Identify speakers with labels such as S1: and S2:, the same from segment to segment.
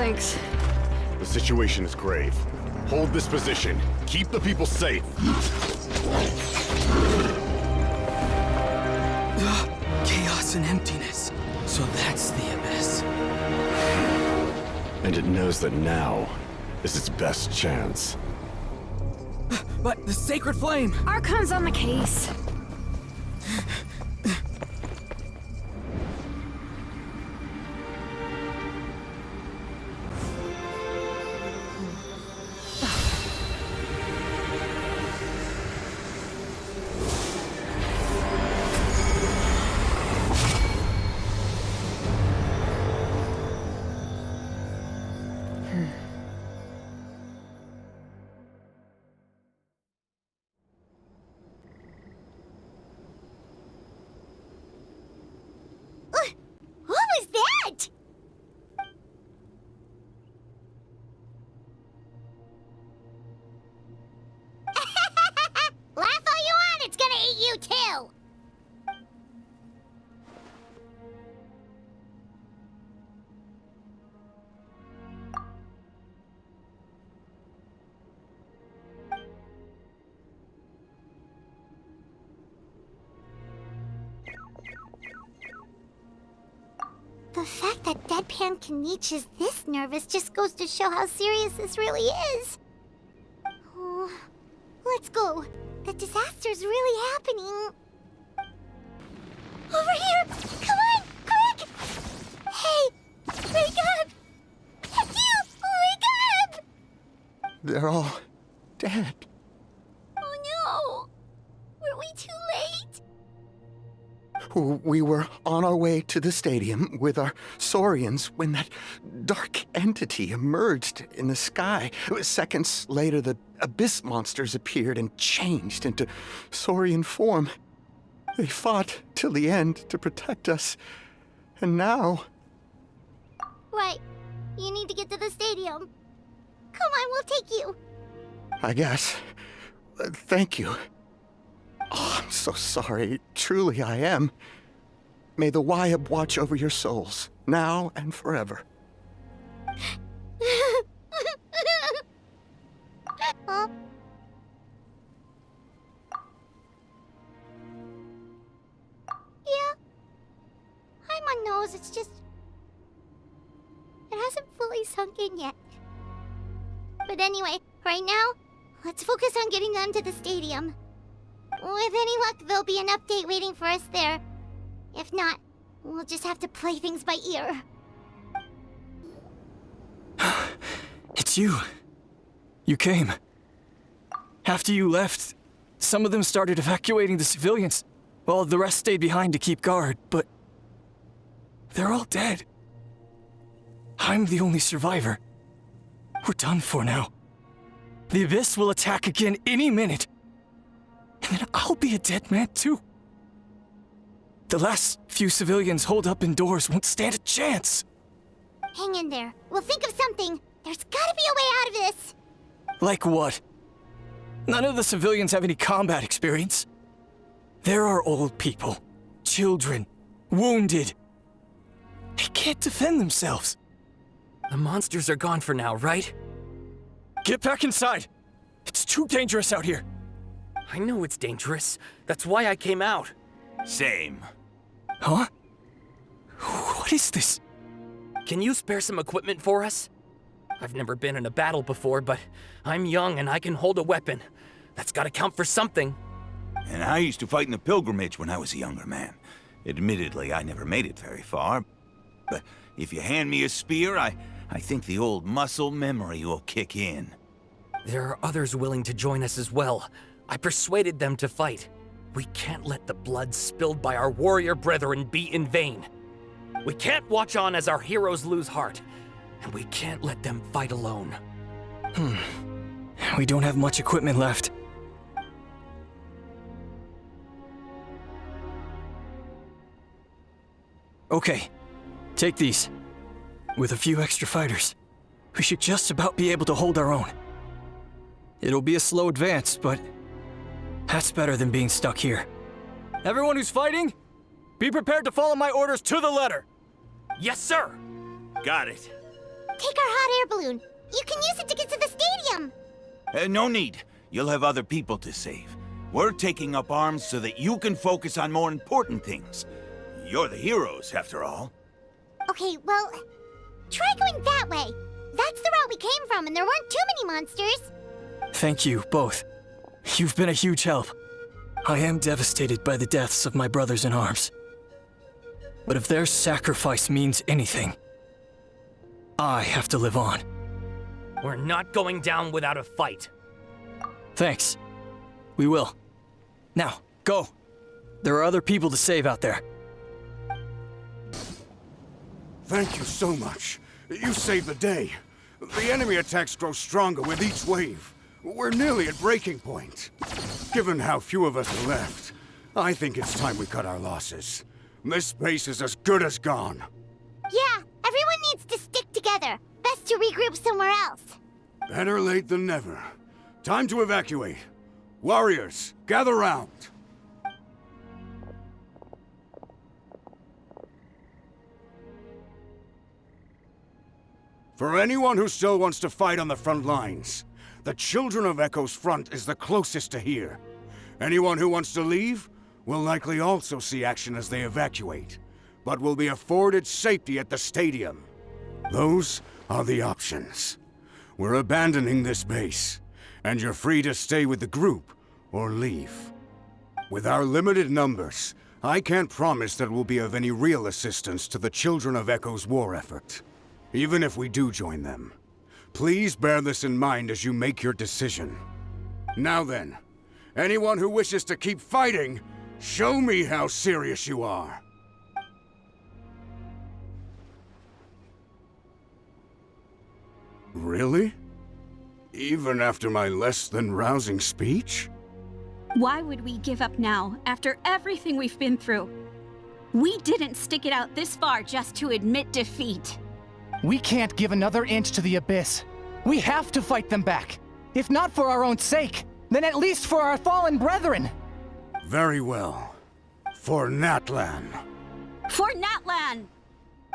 S1: Thanks.
S2: The situation is grave. Hold this position. Keep the people safe.
S3: Chaos and emptiness. So that's the abyss.
S2: And it knows that now is its best chance.
S3: But the sacred flame!
S1: Archon's on the case.
S4: What was that? Laugh all you want, it's gonna eat you too! The fact that Deadpan Kaniche is this nervous just goes to show how serious this really is. Oh, let's go. The disaster's really happening. Over here! Come on, quick! Hey, wake up! You, wake up!
S5: They're all dead.
S4: Oh no! Were we too late?
S5: We were on our way to the stadium with our Saurians when that dark entity emerged in the sky. Seconds later, the abyss monsters appeared and changed into Saurian form. They fought till the end to protect us. And now...
S4: Right. You need to get to the stadium. Come on, we'll take you.
S5: I guess. Thank you. Oh, I'm so sorry. Truly, I am. May the Wyab watch over your souls, now and forever.
S4: Huh? Yeah. I'm on nose, it's just... It hasn't fully sunk in yet. But anyway, right now, let's focus on getting them to the stadium. With any luck, there'll be an update waiting for us there. If not, we'll just have to play things by ear.
S3: It's you. You came. After you left, some of them started evacuating the civilians, while the rest stayed behind to keep guard, but... they're all dead. I'm the only survivor. We're done for now. The Abyss will attack again any minute. And then I'll be a dead man too. The last few civilians holed up indoors won't stand a chance.
S4: Hang in there. We'll think of something. There's gotta be a way out of this.
S3: Like what? None of the civilians have any combat experience. There are old people, children, wounded. They can't defend themselves.
S6: The monsters are gone for now, right?
S3: Get back inside. It's too dangerous out here.
S6: I know it's dangerous. That's why I came out.
S7: Same.
S3: Huh? What is this?
S6: Can you spare some equipment for us? I've never been in a battle before, but I'm young and I can hold a weapon. That's gotta count for something.
S7: And I used to fight in the pilgrimage when I was a younger man. Admittedly, I never made it very far. But if you hand me a spear, I think the old muscle memory will kick in.
S6: There are others willing to join us as well. I persuaded them to fight. We can't let the blood spilled by our warrior brethren be in vain. We can't watch on as our heroes lose heart, and we can't let them fight alone.
S3: We don't have much equipment left. Okay, take these. With a few extra fighters, we should just about be able to hold our own. It'll be a slow advance, but that's better than being stuck here. Everyone who's fighting, be prepared to follow my orders to the letter.
S6: Yes, sir!
S7: Got it.
S4: Take our hot air balloon. You can use it to get to the stadium.
S7: No need. You'll have other people to save. We're taking up arms so that you can focus on more important things. You're the heroes, after all.
S4: Okay, well, try going that way. That's the route we came from, and there weren't too many monsters.
S3: Thank you, both. You've been a huge help. I am devastated by the deaths of my brothers in arms. But if their sacrifice means anything, I have to live on.
S6: We're not going down without a fight.
S3: Thanks. We will. Now, go. There are other people to save out there.
S2: Thank you so much. You saved the day. The enemy attacks grow stronger with each wave. We're nearly at breaking point. Given how few of us are left, I think it's time we cut our losses. This base is as good as gone.
S4: Yeah, everyone needs to stick together. Best to regroup somewhere else.
S2: Better late than never. Time to evacuate. Warriors, gather round. For anyone who still wants to fight on the front lines, the Children of Echo's front is the closest to here. Anyone who wants to leave will likely also see action as they evacuate, but will be afforded safety at the stadium. Those are the options. We're abandoning this base, and you're free to stay with the group or leave. With our limited numbers, I can't promise that we'll be of any real assistance to the Children of Echo's war effort. Even if we do join them, please bear this in mind as you make your decision. Now then, anyone who wishes to keep fighting, show me how serious you are. Really? Even after my less than rousing speech?
S1: Why would we give up now, after everything we've been through? We didn't stick it out this far just to admit defeat.
S8: We can't give another inch to the Abyss. We have to fight them back. If not for our own sake, then at least for our fallen brethren.
S2: Very well. For Natlan.
S1: For Natlan!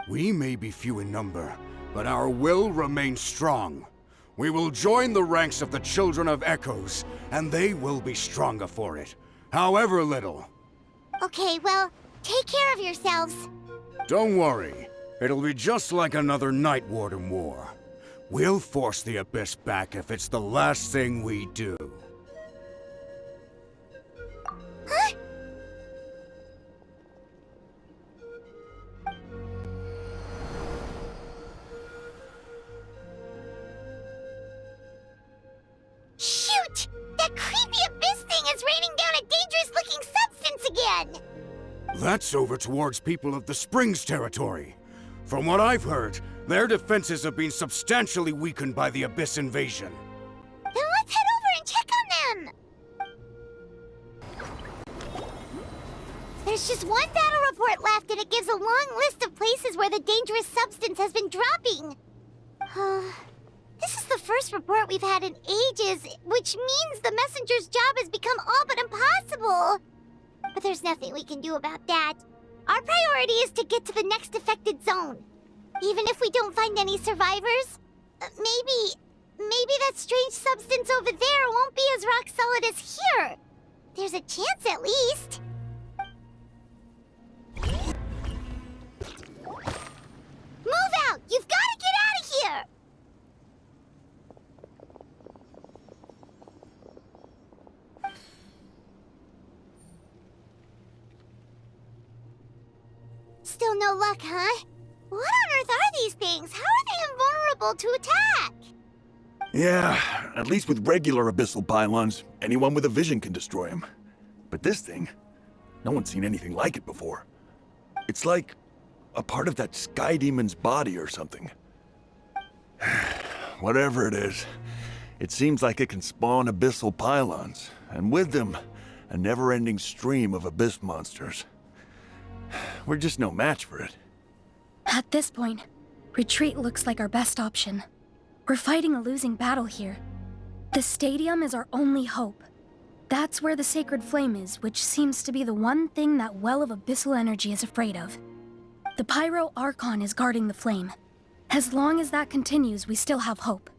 S2: We may be few in number, but our will remains strong. We will join the ranks of the Children of Echoes, and they will be stronger for it, however little.
S4: Okay, well, take care of yourselves.
S2: Don't worry. It'll be just like another Night Warden war. We'll force the Abyss back if it's the last thing we do.
S4: Huh? Shoot! That creepy Abyss thing is raining down a dangerous-looking substance again!
S2: That's over towards people of the Springs territory. From what I've heard, their defenses have been substantially weakened by the Abyss invasion.
S4: Then let's head over and check on them! There's just one battle report left, and it gives a long list of places where the dangerous substance has been dropping. This is the first report we've had in ages, which means the messenger's job has become all but impossible. But there's nothing we can do about that. Our priority is to get to the next affected zone. Even if we don't find any survivors, maybe that strange substance over there won't be as rock solid as here. There's a chance at least. Move out! You've got to get out of here! Still no luck, huh? What on earth are these things? How are they invulnerable to attack?
S9: Yeah, at least with regular abyssal pylons, anyone with a vision can destroy them. But this thing, no one's seen anything like it before. It's like a part of that sky demon's body or something. Whatever it is, it seems like it can spawn abyssal pylons, and with them, a never-ending stream of abyss monsters. We're just no match for it.
S10: At this point, retreat looks like our best option. We're fighting a losing battle here. The stadium is our only hope. That's where the sacred flame is, which seems to be the one thing that well of abyssal energy is afraid of. The Pyro Archon is guarding the flame. As long as that continues, we still have hope.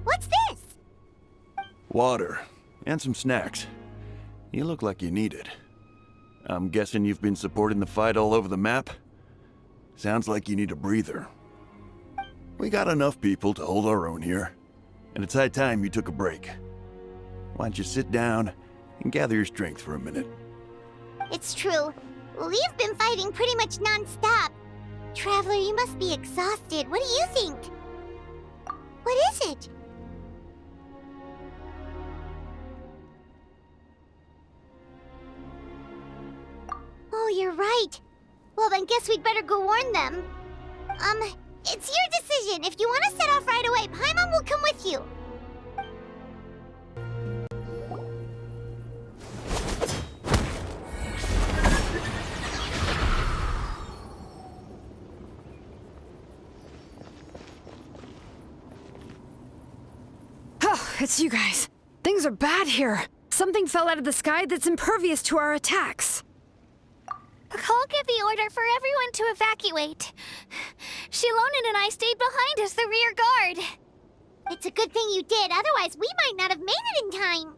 S4: What's this?
S9: Water. And some snacks. You look like you need it. I'm guessing you've been supporting the fight all over the map? Sounds like you need a breather. We got enough people to hold our own here, and it's high time you took a break. Why don't you sit down and gather your strength for a minute?
S4: It's true. We've been fighting pretty much non-stop. Traveler, you must be exhausted. What do you think? What is it? Oh, you're right. Well, then guess we'd better go warn them. It's your decision. If you want to set off right away, Paimon will come with you.
S11: Oh, it's you guys. Things are bad here. Something fell out of the sky that's impervious to our attacks.
S4: Cole gave the order for everyone to evacuate. Shilonen and I stayed behind as the rear guard. It's a good thing you did, otherwise we might not have made it in time.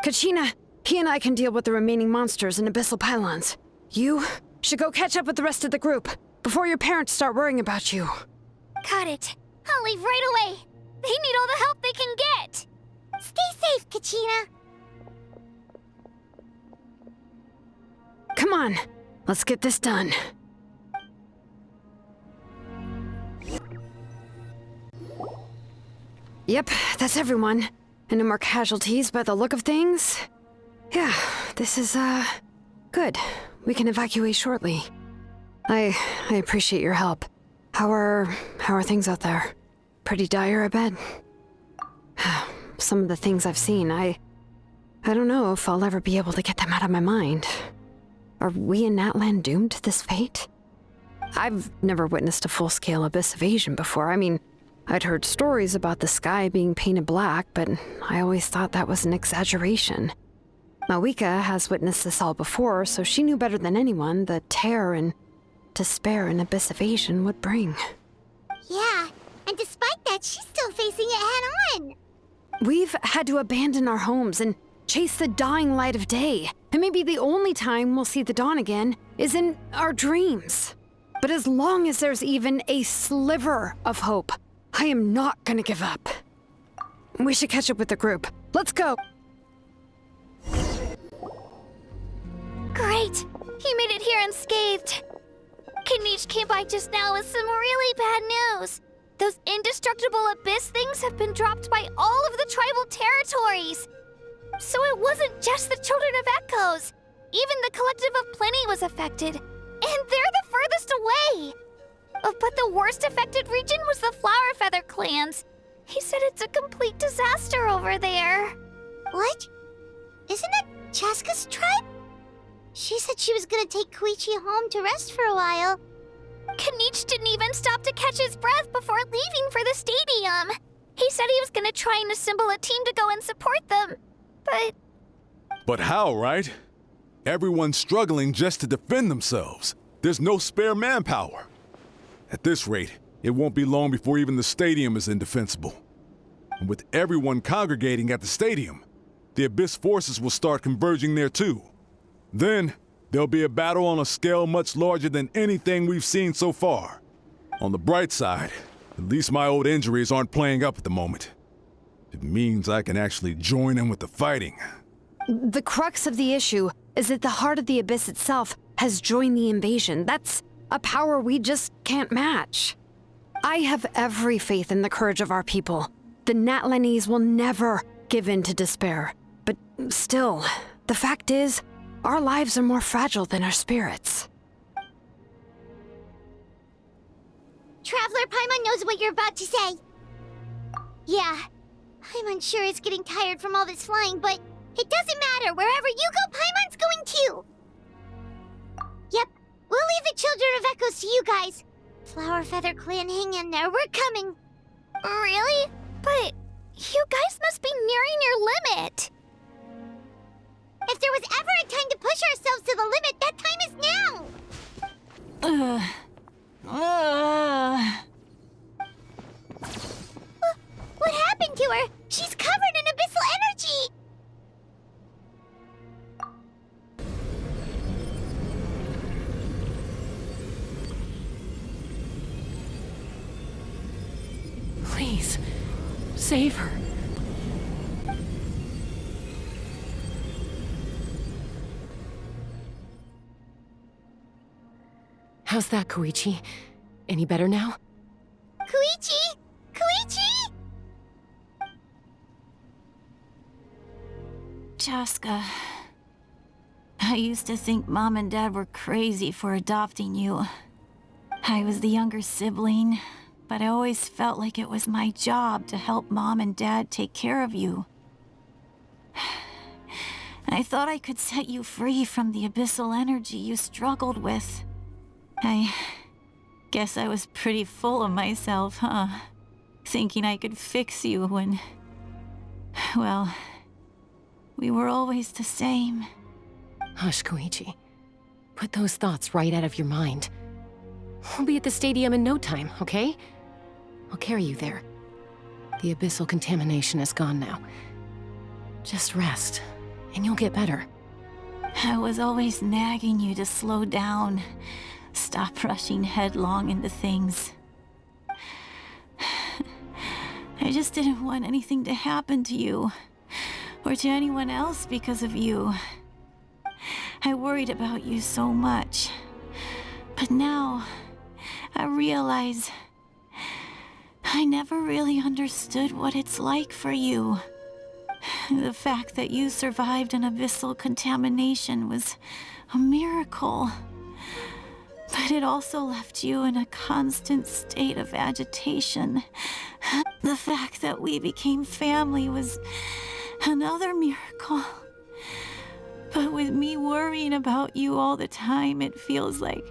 S11: Kachina, he and I can deal with the remaining monsters and abyssal pylons. You should go catch up with the rest of the group before your parents start worrying about you.
S4: Got it. I'll leave right away. They need all the help they can get. Stay safe, Kachina.
S11: Come on, let's get this done. Yep, that's everyone. And no more casualties by the look of things. Yeah, this is, good. We can evacuate shortly. I appreciate your help. How are things out there? Pretty dire, I bet. Some of the things I've seen, I don't know if I'll ever be able to get them out of my mind. Are we in Natlan doomed to this fate? I've never witnessed a full-scale abyss invasion before. I mean, I'd heard stories about the sky being painted black, but I always thought that was an exaggeration. Mawika has witnessed this all before, so she knew better than anyone the terror and despair an abyss invasion would bring.
S4: Yeah, and despite that, she's still facing it head-on.
S11: We've had to abandon our homes and chase the dying light of day. And maybe the only time we'll see the dawn again is in our dreams. But as long as there's even a sliver of hope, I am not gonna give up. We should catch up with the group. Let's go!
S4: Great! You made it here unscathed. Kinich came by just now with some really bad news. Those indestructible abyss things have been dropped by all of the tribal territories. So it wasn't just the Children of Echoes. Even the Collective of Plenty was affected. And they're the furthest away. But the worst affected region was the Flower Feather clans. He said it's a complete disaster over there. What? Isn't it Chaska's tribe? She said she was gonna take Koichi home to rest for a while. Kinich didn't even stop to catch his breath before leaving for the stadium. He said he was gonna try and assemble a team to go and support them.
S12: But how, right? Everyone's struggling just to defend themselves. There's no spare manpower. At this rate, it won't be long before even the stadium is indefensible. And with everyone congregating at the stadium, the Abyss forces will start converging there too. Then, there'll be a battle on a scale much larger than anything we've seen so far. On the bright side, at least my old injuries aren't playing up at the moment. It means I can actually join in with the fighting.
S11: The crux of the issue is that the heart of the Abyss itself has joined the invasion. That's a power we just can't match. I have every faith in the courage of our people. The Natlanese will never give in to despair. But still, the fact is, our lives are more fragile than our spirits.
S4: Traveler, Paimon knows what you're about to say. Yeah, Paimon's sure is getting tired from all this flying, but it doesn't matter. Wherever you go, Paimon's going too. Yep, we'll leave the Children of Echoes to you guys. Flower Feather Clan, hang in there. We're coming. Really? But you guys must be nearing your limit. If there was ever a time to push ourselves to the limit, that time is now. What happened to her? She's covered in abyssal energy!
S11: Please, save her. How's that, Koichi? Any better now?
S4: Koichi! Koichi!
S1: Chaska, I used to think Mom and Dad were crazy for adopting you. I was the younger sibling, but I always felt like it was my job to help Mom and Dad take care of you. I thought I could set you free from the abyssal energy you struggled with. I guess I was pretty full of myself, huh? Thinking I could fix you when... well, we were always the same.
S11: Hush, Koichi. Put those thoughts right out of your mind. We'll be at the stadium in no time, okay? I'll carry you there. The abyssal contamination is gone now. Just rest, and you'll get better.
S1: I was always nagging you to slow down. Stop rushing headlong into things. I just didn't want anything to happen to you, or to anyone else because of you. I worried about you so much. But now, I realize I never really understood what it's like for you. The fact that you survived an abyssal contamination was a miracle. But it also left you in a constant state of agitation. The fact that we became family was another miracle. But with me worrying about you all the time, it feels like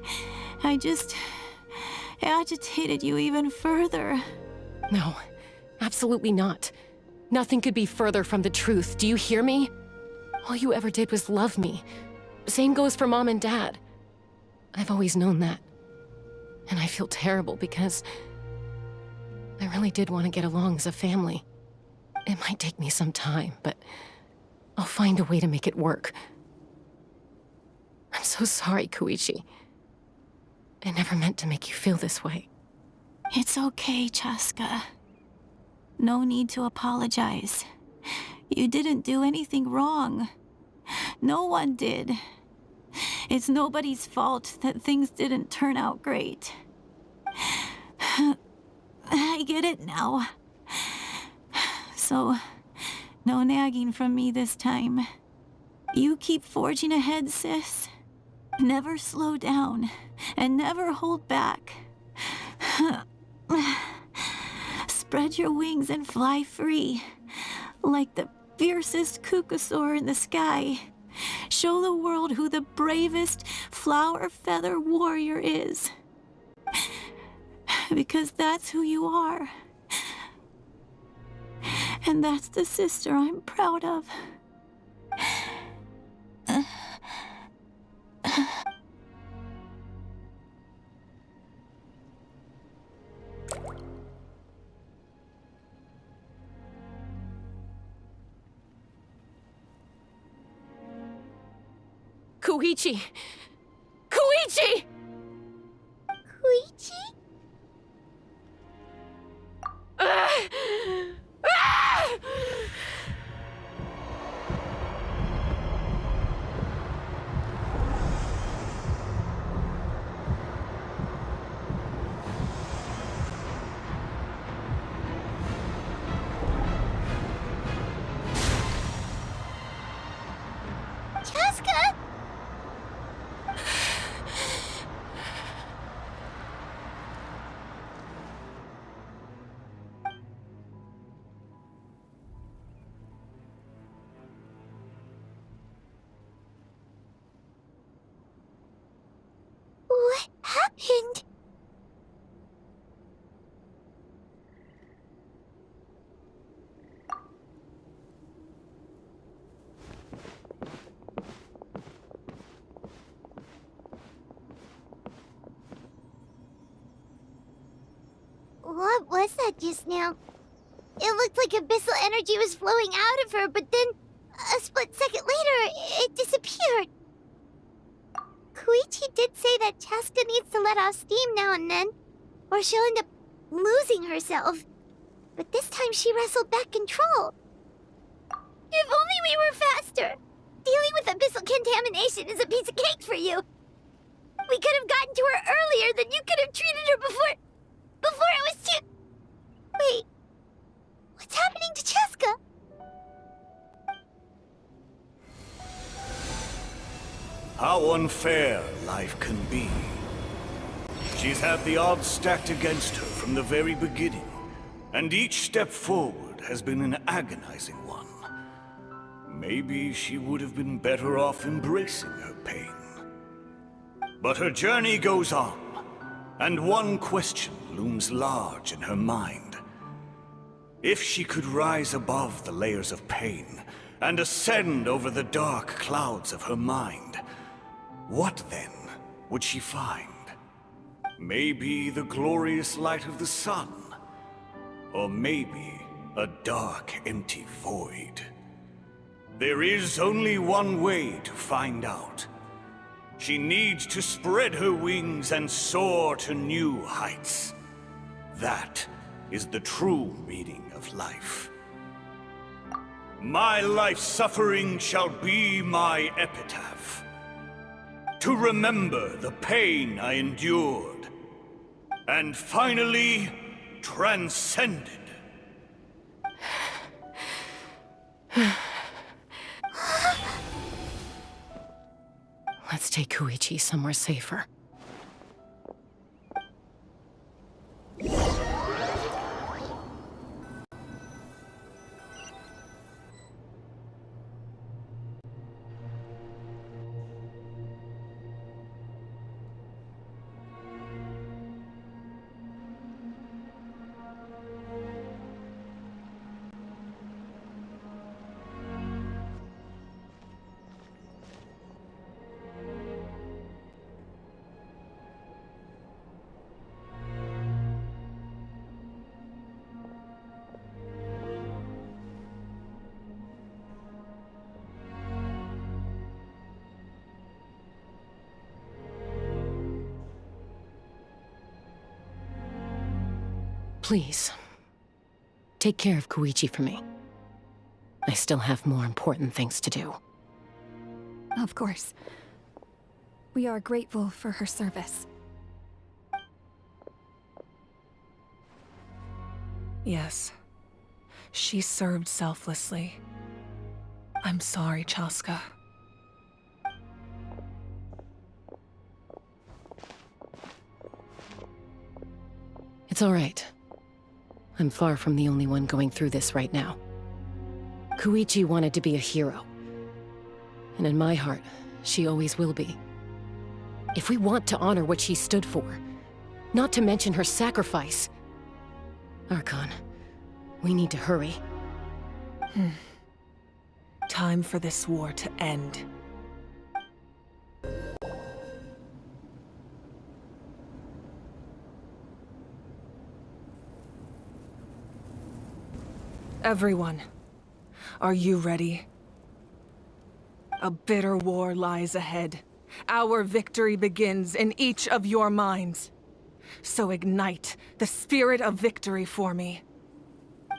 S1: I just agitated you even further.
S11: No, absolutely not. Nothing could be further from the truth. Do you hear me? All you ever did was love me. Same goes for Mom and Dad. I've always known that. And I feel terrible because I really did want to get along as a family. It might take me some time, but I'll find a way to make it work. I'm so sorry, Koichi. I never meant to make you feel this way.
S1: It's okay, Chaska. No need to apologize. You didn't do anything wrong. No one did. It's nobody's fault that things didn't turn out great. I get it now. So, no nagging from me this time. You keep forging ahead, sis. Never slow down, and never hold back. Spread your wings and fly free, like the fiercest kukasaur in the sky. Show the world who the bravest flower feather warrior is. Because that's who you are. And that's the sister I'm proud of.
S11: Koichi! Koichi!
S4: Koichi? Chaska? What happened? What was that just now? It looked like abyssal energy was flowing out of her, but then a split second later, it disappeared. Koichi did say that Chaska needs to let off steam now and then, or she'll end up losing herself. But this time she wrestled back control. If only we were faster! Dealing with abyssal contamination is a piece of cake for you. We could have gotten to her earlier, then you could have treated her before it was too... Wait, what's happening to Chaska?
S13: How unfair life can be. She's had the odds stacked against her from the very beginning, and each step forward has been an agonizing one. Maybe she would have been better off embracing her pain. But her journey goes on, and one question looms large in her mind. If she could rise above the layers of pain and ascend over the dark clouds of her mind, what then would she find? Maybe the glorious light of the sun, or maybe a dark, empty void. There is only one way to find out. She needs to spread her wings and soar to new heights. That is the true meaning of life. My life's suffering shall be my epitaph. To remember the pain I endured, and finally transcended.
S11: Let's take Koichi somewhere safer. Please, take care of Koichi for me. I still have more important things to do.
S10: Of course. We are grateful for her service.
S14: Yes. She served selflessly. I'm sorry, Chaska.
S11: It's all right. I'm far from the only one going through this right now. Koichi wanted to be a hero. And in my heart, she always will be. If we want to honor what she stood for, not to mention her sacrifice... Archon, we need to hurry.
S14: Time for this war to end. Everyone, are you ready? A bitter war lies ahead. Our victory begins in each of your minds. So ignite the spirit of victory for me.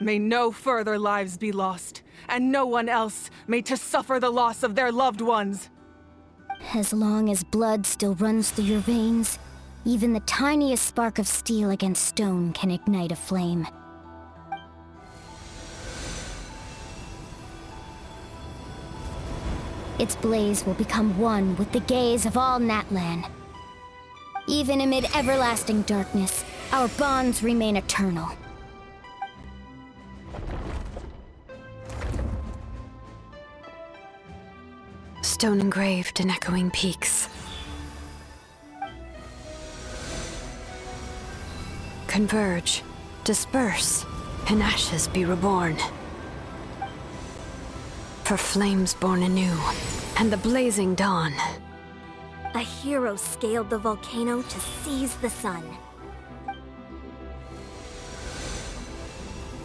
S14: May no further lives be lost, and no one else may to suffer the loss of their loved ones.
S4: As long as blood still runs through your veins, even the tiniest spark of steel against stone can ignite a flame. Its blaze will become one with the gaze of all Natlan. Even amid everlasting darkness, our bonds remain eternal.
S11: Stone engraved in echoing peaks. Converge, disperse, and ashes be reborn. For flames born anew, and the blazing dawn.
S4: A hero scaled the volcano to seize the sun.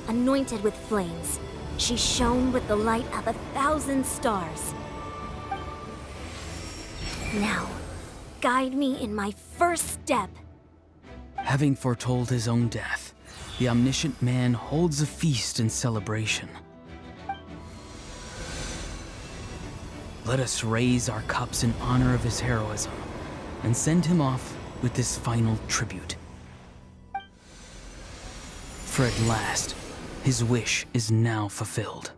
S4: anointed with flames. She shone with the light of 1,000 stars. Now, guide me in my first step.
S15: Having foretold his own death, the omniscient man holds a feast in celebration. Let us raise our cups in honor of his heroism and send him off with this final tribute. For at last, his wish is now fulfilled.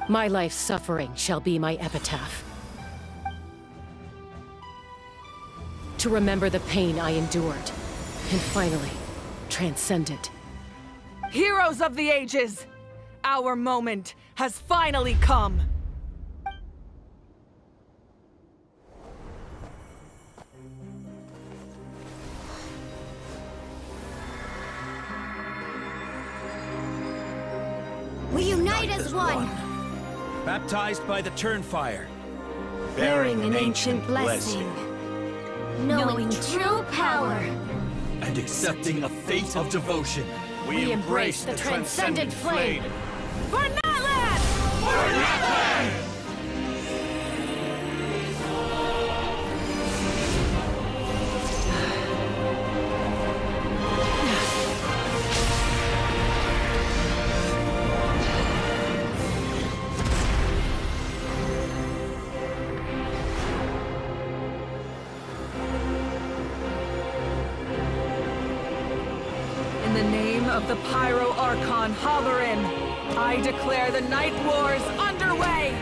S16: My life's suffering shall be my epitaph. To remember the pain I endured, and finally, transcend it.
S14: Heroes of the ages! Our moment has finally come!
S4: We unite as one!
S7: Baptized by the Turnfire.
S4: Bearing an ancient blessing. Knowing true power.
S7: And accepting a fate of devotion.
S16: We embrace the transcendent flame.
S14: For Natlan!
S7: For Natlan!
S14: In the name of the Pyro Archon Halloran, I declare the Night Wars underway!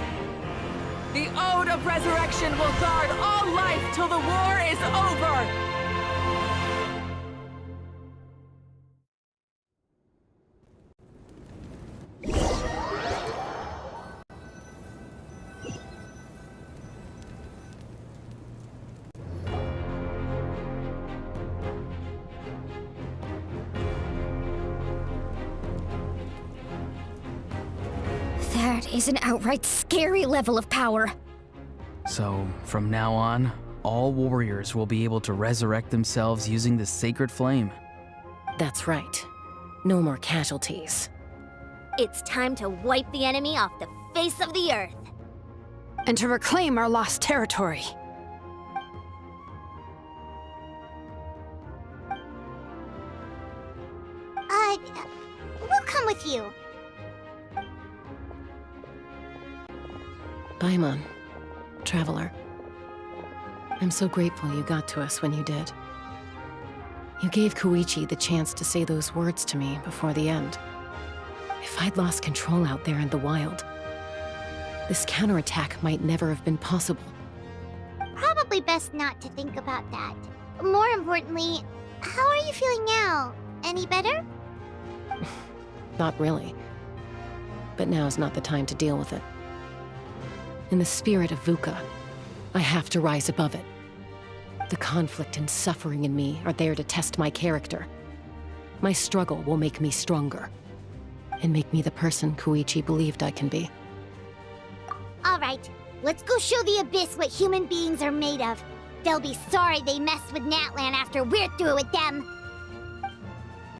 S14: The Ode of Resurrection will guard all life till the war is over!
S4: That is an outright scary level of power.
S15: So, from now on, all warriors will be able to resurrect themselves using the sacred flame.
S16: That's right. No more casualties.
S4: It's time to wipe the enemy off the face of the earth.
S11: And to reclaim our lost territory.
S4: We'll come with you.
S16: Paimon, Traveler. I'm so grateful you got to us when you did. You gave Koichi the chance to say those words to me before the end. If I'd lost control out there in the wild, this counterattack might never have been possible.
S4: Probably best not to think about that. More importantly, how are you feeling now? Any better?
S16: Not really. But now's not the time to deal with it. In the spirit of VUCA, I have to rise above it. The conflict and suffering in me are there to test my character. My struggle will make me stronger, and make me the person Koichi believed I can be.
S4: Alright, let's go show the Abyss what human beings are made of. They'll be sorry they messed with Natlan after we're through with them.